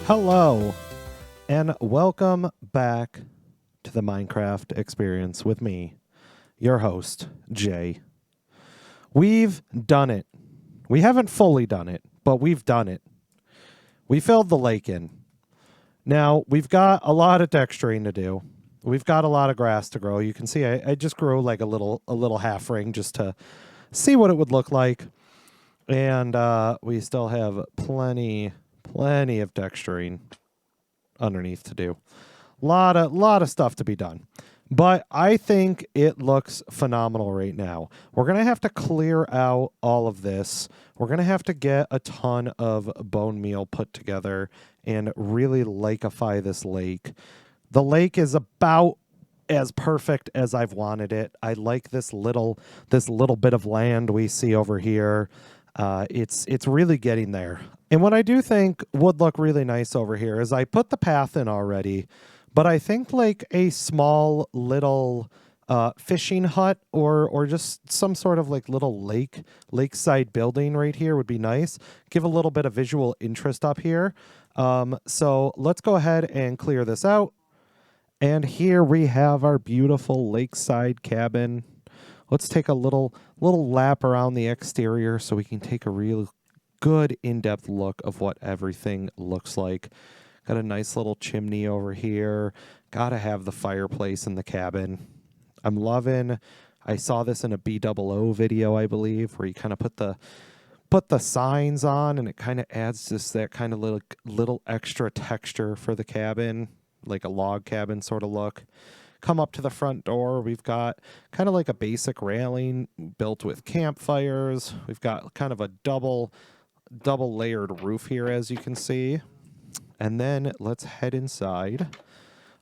Hello, and welcome back to the Minecraft experience with me, your host, Jay. We've done it. We haven't fully done it, but we've done it. We filled the lake in. Now, we've got a lot of texturing to do. We've got a lot of grass to grow. You can see I just grew like a little half ring just to see what it would look like. And we still have plenty of texturing underneath to do. Lot of stuff to be done. But I think it looks phenomenal right now. We're going to have to clear out all of this. We're going to have to get a ton of bone meal put together and really lakeify this lake. The lake is about as perfect as I've wanted it. I like this little bit of land we see over here. It's really getting there. And what I do think would look really nice over here is I put the path in already, but I think like a small little fishing hut or just some sort of like little lakeside building right here would be nice. Give a little bit of visual interest up here. So let's go ahead and clear this out. And here we have our beautiful lakeside cabin. Let's take a little lap around the exterior so we can take a real good in-depth look of what everything looks like. Got a nice little chimney over here. Gotta have the fireplace in the cabin. I'm loving, I saw this in a BOO video, I believe, where you kind of put the signs on and it kind of adds just that kind of little extra texture for the cabin, like a log cabin sort of look. Come up to the front door, we've got kind of like a basic railing built with campfires. We've got kind of a double layered roof here, as you can see. And then let's head inside.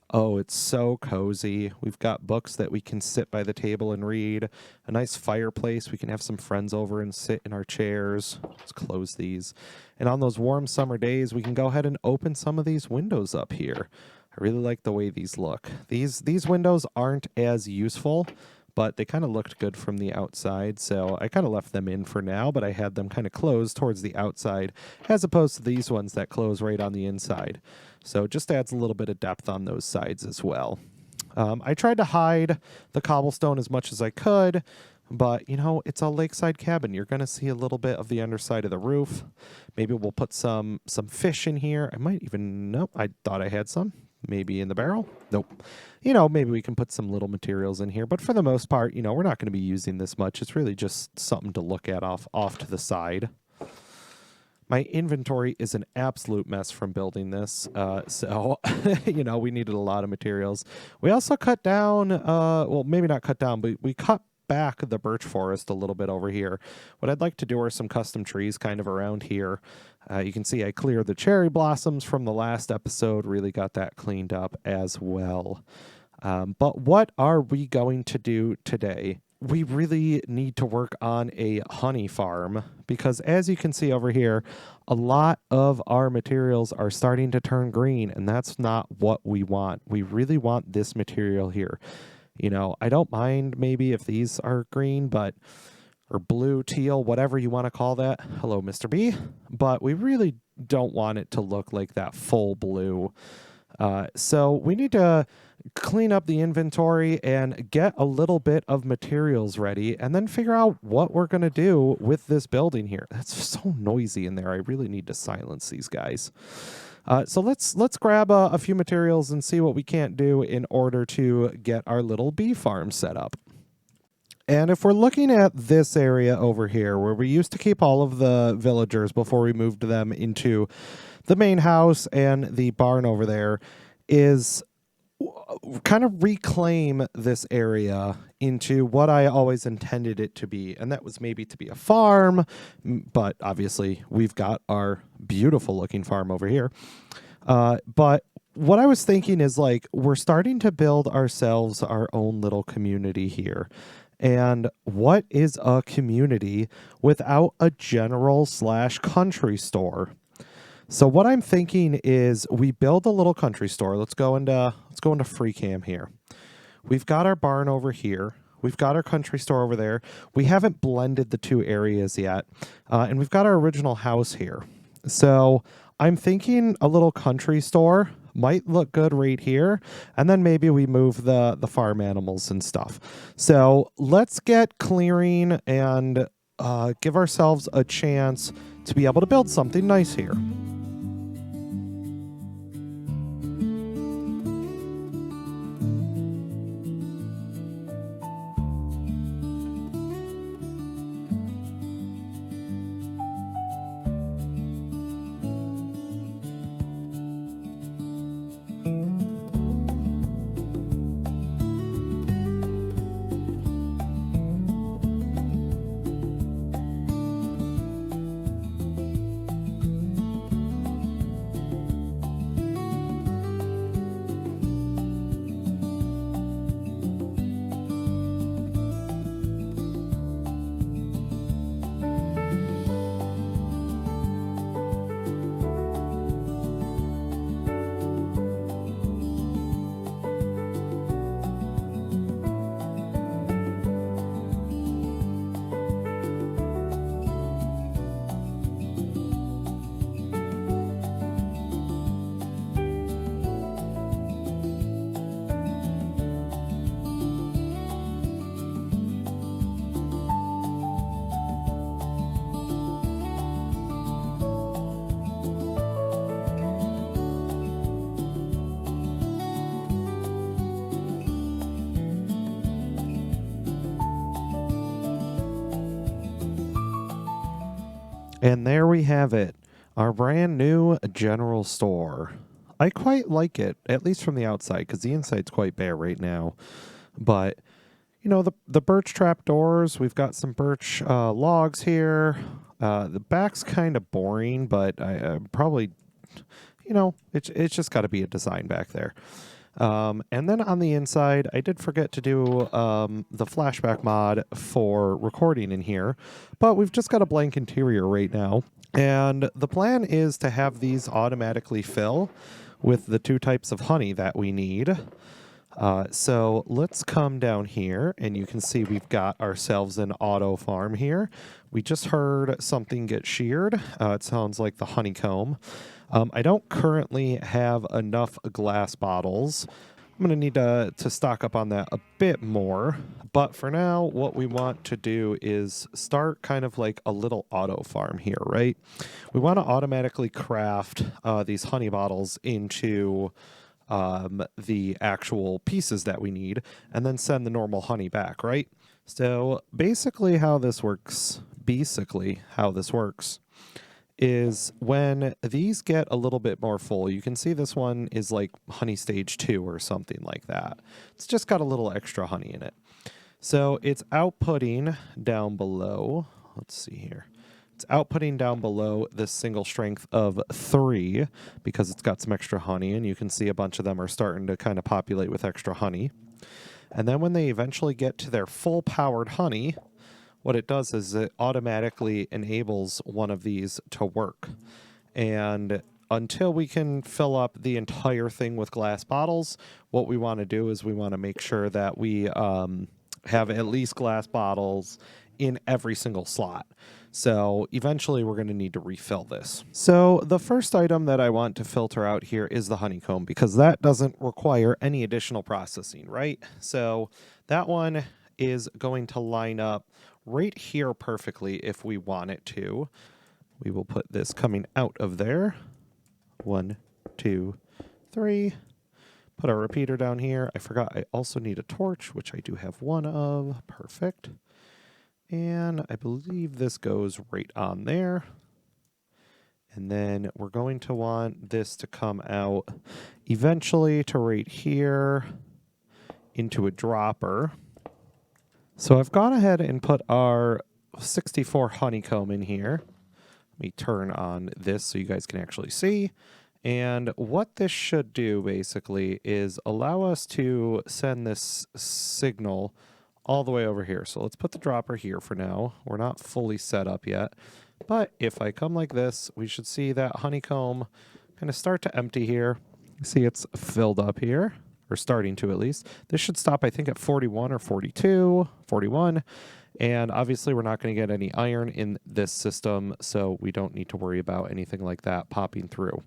Oh, it's so cozy. We've got books that we can sit by the table and read. A nice fireplace. We can have some friends over and sit in our chairs. Let's close these. And on those warm summer days, we can go ahead and open some of these windows up here. I really like the way these look. These windows aren't as useful, but they kind of looked good from the outside, so I kind of left them in for now, but I had them kind of closed towards the outside, as opposed to these ones that close right on the inside. So it just adds a little bit of depth on those sides as well. I tried to hide the cobblestone as much as I could, but, you know, it's a lakeside cabin. You're going to see a little bit of the underside of the roof. Maybe we'll put some fish in here. I might even, nope, I thought I had some. Maybe in the barrel? Nope. You know, maybe we can put some little materials in here, but for the most part, you know, we're not going to be using this much. It's really just something to look at off to the side. My inventory is an absolute mess from building this, so, you know, we needed a lot of materials. We also cut down, well, maybe not cut down, but we cut back the birch forest a little bit over here. What I'd like to do are some custom trees kind of around here. You can see I cleared the cherry blossoms from the last episode, really got that cleaned up as well. But what are we going to do today? We really need to work on a honey farm because, as you can see over here, a lot of our materials are starting to turn green, and that's not what we want. We really want this material here. You know, I don't mind maybe if these are green, but or blue, teal, whatever you want to call that. Hello, Mr. B. But we really don't want it to look like that full blue. So we need to clean up the inventory and get a little bit of materials ready and then figure out what we're going to do with this building here. That's so noisy in there. I really need to silence these guys. So let's grab a few materials and see what we can't do in order to get our little bee farm set up. And if we're looking at this area over here where we used to keep all of the villagers before we moved them into the main house and the barn over there, is kind of reclaim this area into what I always intended it to be. And that was maybe to be a farm, but obviously we've got our beautiful looking farm over here. But what I was thinking is like, we're starting to build ourselves our own little community here. And what is a community without a general/country store? So what I'm thinking is we build a little country store. Let's go into free cam here. We've got our barn over here. We've got our country store over there. We haven't blended the two areas yet. And we've got our original house here. So I'm thinking a little country store might look good right here, and then maybe we move the farm animals and stuff. So let's get clearing and give ourselves a chance to be able to build something nice here. And there we have it, our brand new general store. I quite like it, at least from the outside, because the inside's quite bare right now. But you know, the birch trap doors, we've got some birch logs here. The back's kind of boring, but I probably, it's just got to be a design back there. And then on the inside, I did forget to do the flashback mod for recording in here, but we've just got a blank interior right now. And the plan is to have these automatically fill with the 2 types of honey that we need. So let's come down here, and you can see we've got ourselves an auto farm here. We just heard something get sheared. It sounds like the honeycomb. I don't currently have enough glass bottles. I'm going to need to stock up on that a bit more. But for now, what we want to do is start kind of like a little auto farm here, right? We want to automatically craft these honey bottles into the actual pieces that we need, and then send the normal honey back, right? So basically how this works is when these get a little bit more full, you can see this one is like honey stage 2 or something like that. It's just got a little extra honey in it. So it's outputting down below, let's see here. It's outputting down below this single strength of 3 because it's got some extra honey, and you can see a bunch of them are starting to kind of populate with extra honey. And then when they eventually get to their full powered honey, what it does is it automatically enables one of these to work. And until we can fill up the entire thing with glass bottles, what we want to do is we want to make sure that we have at least glass bottles in every single slot. So eventually we're going to need to refill this. So the first item that I want to filter out here is the honeycomb, because that doesn't require any additional processing, right? So that one is going to line up right here perfectly if we want it to. We will put this coming out of there. 1, 2, 3. Put our repeater down here. I forgot I also need a torch, which I do have one of. Perfect. And I believe this goes right on there. And then we're going to want this to come out eventually to right here into a dropper. So I've gone ahead and put our 64 honeycomb in here. Let me turn on this so you guys can actually see. And what this should do basically is allow us to send this signal all the way over here. So let's put the dropper here for now. We're not fully set up yet. But if I come like this, we should see that honeycomb kind of start to empty here. See it's filled up here. or starting to at least. This should stop, I think, at 41 or 42, 41. And obviously we're not going to get any iron in this system, so we don't need to worry about anything like that popping through.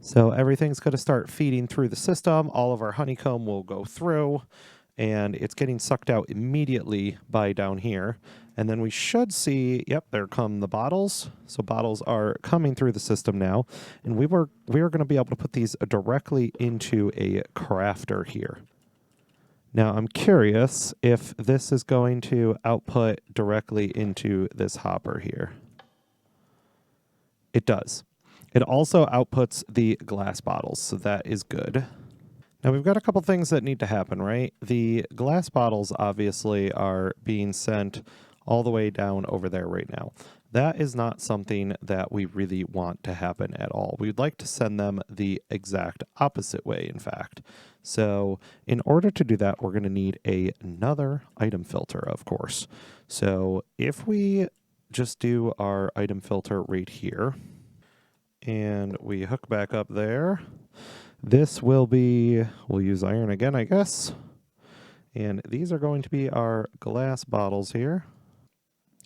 So everything's going to start feeding through the system. All of our honeycomb will go through, and it's getting sucked out immediately by down here. And then we should see, yep, there come the bottles. So bottles are coming through the system now, and we are going to be able to put these directly into a crafter here. Now I'm curious if this is going to output directly into this hopper here. It does. It also outputs the glass bottles, so that is good. Now we've got a couple things that need to happen, right? The glass bottles obviously are being sent all the way down over there right now. That is not something that we really want to happen at all. We'd like to send them the exact opposite way, in fact. So in order to do that, we're going to need another item filter, of course. So if we just do our item filter right here, and we hook back up there, this will be, we'll use iron again, I guess. And these are going to be our glass bottles here.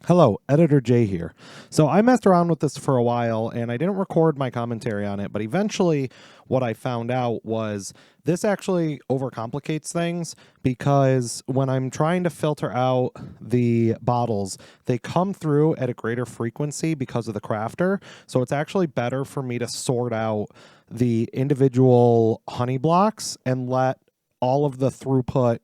Hello, Editor J here. So I messed around with this for a while and I didn't record my commentary on it, but eventually what I found out was this actually overcomplicates things, because when I'm trying to filter out the bottles, they come through at a greater frequency because of the crafter. So it's actually better for me to sort out the individual honey blocks and let all of the throughput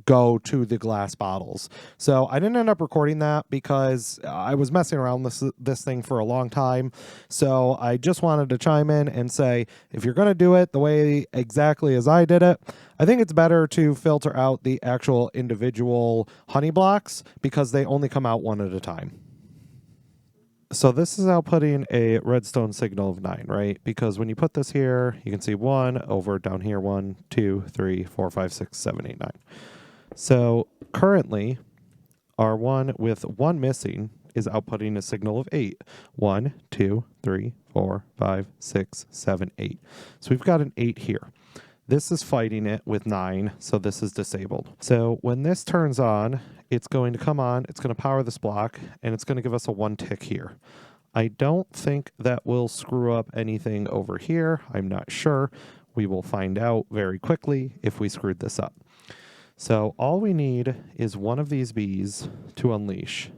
go to the glass bottles. So I didn't end up recording that because I was messing around this thing for a long time. So I just wanted to chime in and say, if you're going to do it the way exactly as I did it, I think it's better to filter out the actual individual honey blocks because they only come out one at a time. So this is outputting a redstone signal of 9, right? Because when you put this here, you can see 1 over down here, 1, 2, 3, 4, 5, 6, 7, 8, 9. So currently, our one with 1 missing is outputting a signal of 8. 1, 2, 3, 4, 5, 6, 7, 8. So we've got an 8 here. This is fighting it with 9, so this is disabled. So when this turns on, it's going to come on, it's going to power this block, and it's going to give us a 1 tick here. I don't think that will screw up anything over here. I'm not sure. We will find out very quickly if we screwed this up. So all we need is one of these bees to unleash.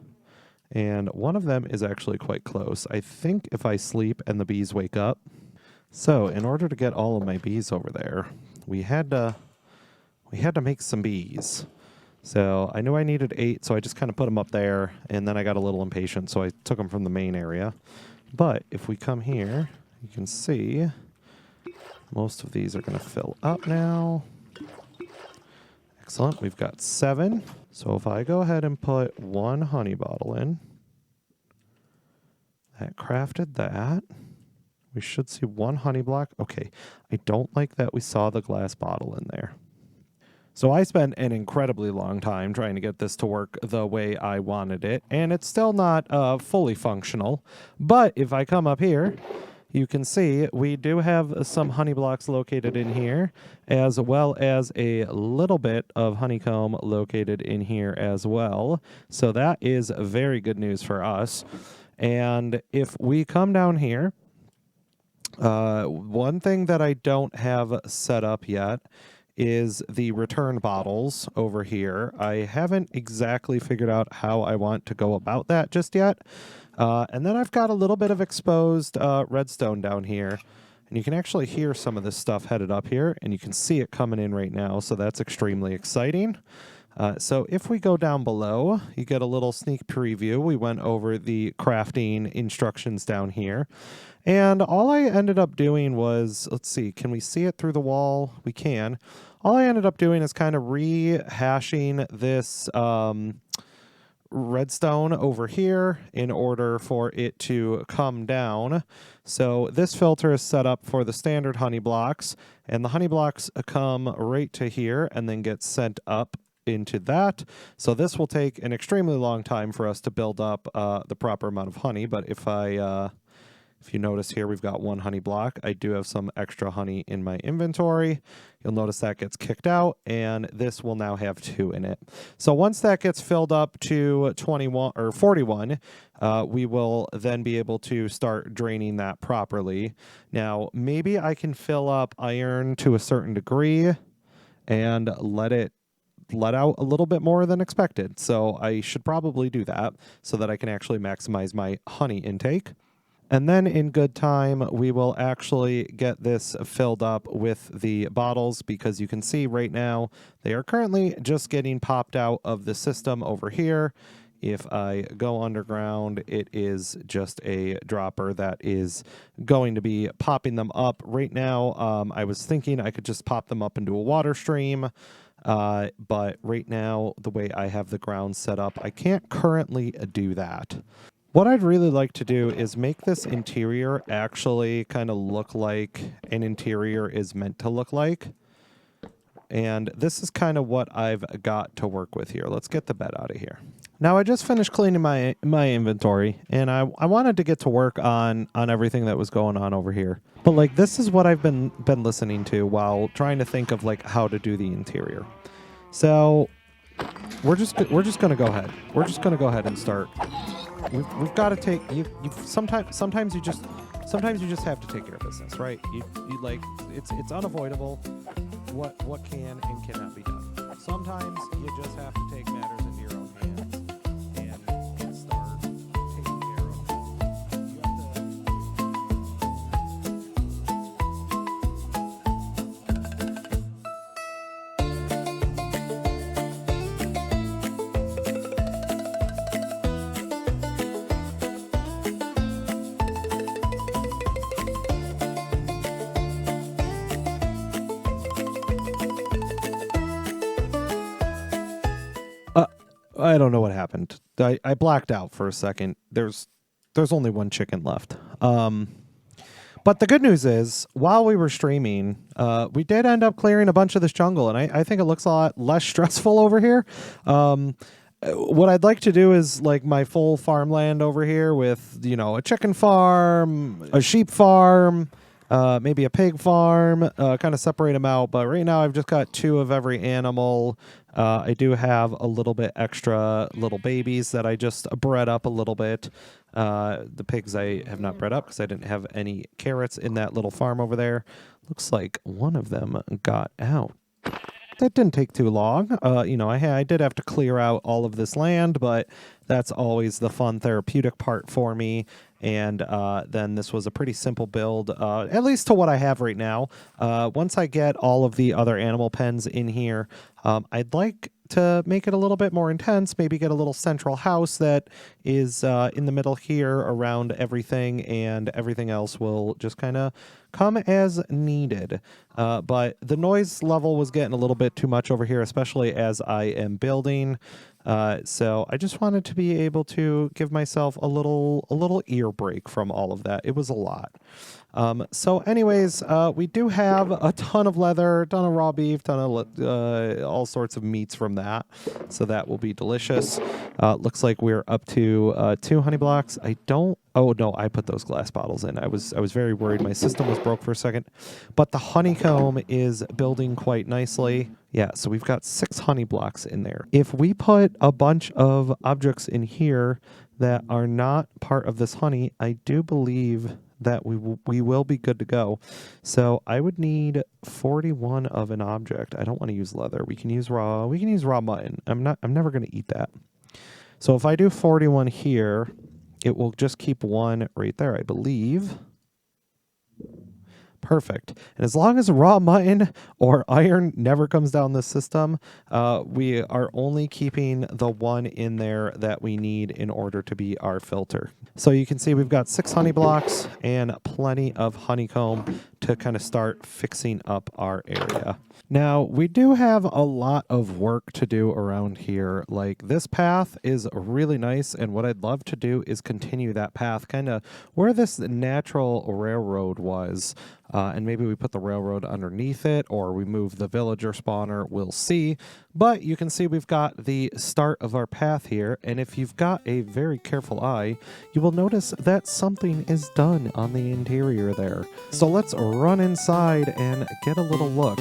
And one of them is actually quite close. I think if I sleep and the bees wake up. So in order to get all of my bees over there, we had to make some bees. So I knew I needed 8, so I just kind of put them up there, and then I got a little impatient, so I took them from the main area. But if we come here, you can see most of these are going to fill up now. Excellent. We've got 7. So if I go ahead and put 1 honey bottle in, that crafted that. We should see 1 honey block. Okay, I don't like that we saw the glass bottle in there. So I spent an incredibly long time trying to get this to work the way I wanted it, and it's still not fully functional. But if I come up here, you can see we do have some honey blocks located in here, as well as a little bit of honeycomb located in here as well. So that is very good news for us. And if we come down here, one thing that I don't have set up yet is the return bottles over here. I haven't exactly figured out how I want to go about that just yet. And then I've got a little bit of exposed redstone down here. And you can actually hear some of this stuff headed up here, and you can see it coming in right now, so that's extremely exciting. So if we go down below, you get a little sneak preview. We went over the crafting instructions down here. And all I ended up doing was, let's see, can we see it through the wall? We can. All I ended up doing is kind of rehashing this redstone over here in order for it to come down. So this filter is set up for the standard honey blocks, and the honey blocks come right to here and then get sent up into that. So this will take an extremely long time for us to build up the proper amount of honey, but if I If you notice here, we've got 1 honey block. I do have some extra honey in my inventory. You'll notice that gets kicked out, and this will now have 2 in it. So once that gets filled up to 21 or 41, we will then be able to start draining that properly. Now, maybe I can fill up iron to a certain degree and let out a little bit more than expected. So I should probably do that so that I can actually maximize my honey intake. And then in good time, we will actually get this filled up with the bottles, because you can see right now they are currently just getting popped out of the system over here. If I go underground, it is just a dropper that is going to be popping them up right now. I was thinking I could just pop them up into a water stream. But right now, the way I have the ground set up, I can't currently do that. What I'd really like to do is make this interior actually kind of look like an interior is meant to look like. And this is kind of what I've got to work with here. Let's get the bed out of here. Now, I just finished cleaning my inventory, and I wanted to get to work on everything that was going on over here. But like, this is what I've been listening to while trying to think of like how to do the interior. So we're just gonna go ahead. We're just gonna go ahead and start. We've got to take you. Sometimes you just have to take care of business, right? You like it's unavoidable what can and cannot be done. Sometimes you just have to take matters into your own hands and start taking care of them. You have to. I don't know what happened. I blacked out for a second. There's only 1 chicken left. But the good news is, while we were streaming, we did end up clearing a bunch of this jungle, and I think it looks a lot less stressful over here. What I'd like to do is like my full farmland over here with, you know, a chicken farm, a sheep farm, maybe a pig farm, kind of separate them out. But right now I've just got 2 of every animal. I do have a little bit extra little babies that I just bred up a little bit. The pigs I have not bred up because I didn't have any carrots in that little farm over there. Looks like one of them got out. That didn't take too long. You know, I did have to clear out all of this land, but that's always the fun therapeutic part for me. And then this was a pretty simple build, at least to what I have right now. Once I get all of the other animal pens in here, I'd like to make it a little bit more intense, maybe get a little central house that is in the middle here around everything, and everything else will just kind of come as needed. But the noise level was getting a little bit too much over here, especially as I am building. So I just wanted to be able to give myself a little ear break from all of that. It was a lot. So anyways, we do have a ton of leather, ton of raw beef, ton of all sorts of meats from that. So that will be delicious. Looks like we're up to 2 honey blocks. Oh no, I put those glass bottles in. I was very worried. My system was broke for a second, but the honeycomb is building quite nicely. Yeah, so we've got 6 honey blocks in there. If we put a bunch of objects in here that are not part of this honey, I do believe that we will be good to go. So I would need 41 of an object. I don't want to use leather. We can use raw mutton. I'm never going to eat that. So if I do 41 here, it will just keep 1 right there, I believe. Perfect. And as long as raw mutton or iron never comes down the system, we are only keeping the 1 in there that we need in order to be our filter. So you can see we've got 6 honey blocks and plenty of honeycomb to kind of start fixing up our area. Now, we do have a lot of work to do around here. Like, this path is really nice, and what I'd love to do is continue that path kind of where this natural railroad was. And maybe we put the railroad underneath it, or we move the villager spawner. We'll see. But you can see we've got the start of our path here, and if you've got a very careful eye, you will notice that something is done on the interior there. So let's run inside and get a little look.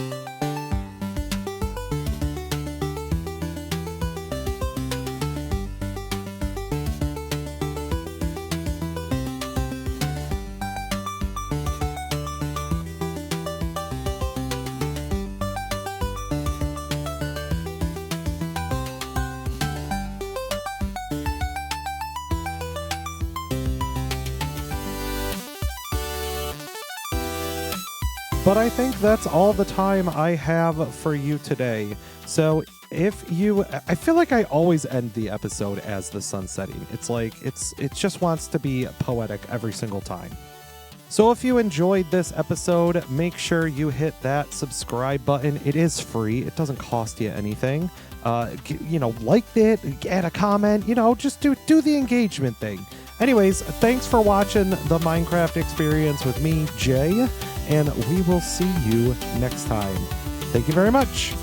But I think that's all the time I have for you today. So I feel like I always end the episode as the sun setting. It's like, it just wants to be poetic every single time. So if you enjoyed this episode, make sure you hit that subscribe button. It is free. It doesn't cost you anything. Like it, add a comment, just do the engagement thing. Anyways, thanks for watching the Minecraft experience with me, Jay, and we will see you next time. Thank you very much.